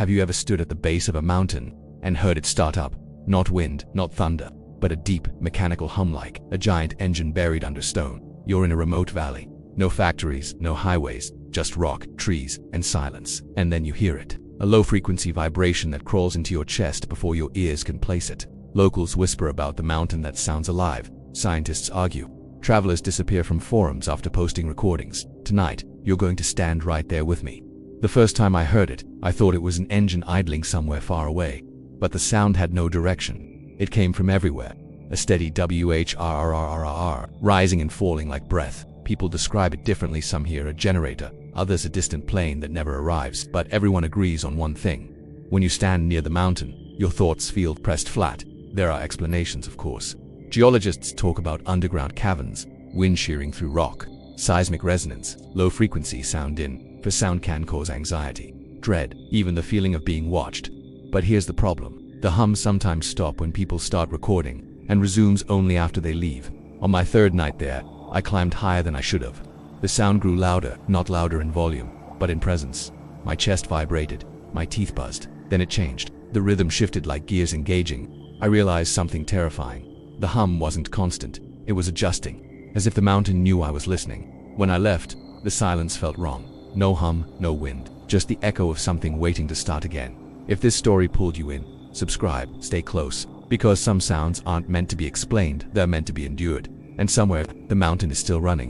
Have you ever stood at the base of a mountain and heard it start up? Not wind, not thunder, but a deep, mechanical hum like a giant engine buried under stone. You're in a remote valley. No factories, no highways, just rock, trees, and silence. And then you hear it. A low-frequency vibration that crawls into your chest before your ears can place it. Locals whisper about the mountain that sounds alive. Scientists argue. Travelers disappear from forums after posting recordings. Tonight, you're going to stand right there with me. The first time I heard it, I thought it was an engine idling somewhere far away. But the sound had no direction. It came from everywhere. A steady whrrrrrr, rising and falling like breath. People describe it differently. Some hear a generator, others a distant plane that never arrives. But everyone agrees on one thing. When you stand near the mountain, your thoughts feel pressed flat. There are explanations, of course. Geologists talk about underground caverns, wind shearing through rock, seismic resonance, low-frequency sound for sound can cause anxiety, dread, even the feeling of being watched. But here's the problem. The hum sometimes stops when people start recording and resumes only after they leave. On my third night there, I climbed higher than I should have. The sound grew louder, not louder in volume, but in presence. My chest vibrated, my teeth buzzed. Then it changed. The rhythm shifted like gears engaging. I realized something terrifying. The hum wasn't constant. It was adjusting, as if the mountain knew I was listening. When I left, the silence felt wrong. No hum, no wind, just the echo of something waiting to start again. If this story pulled you in, subscribe, stay close, because some sounds aren't meant to be explained, they're meant to be endured. And somewhere, the mountain is still running.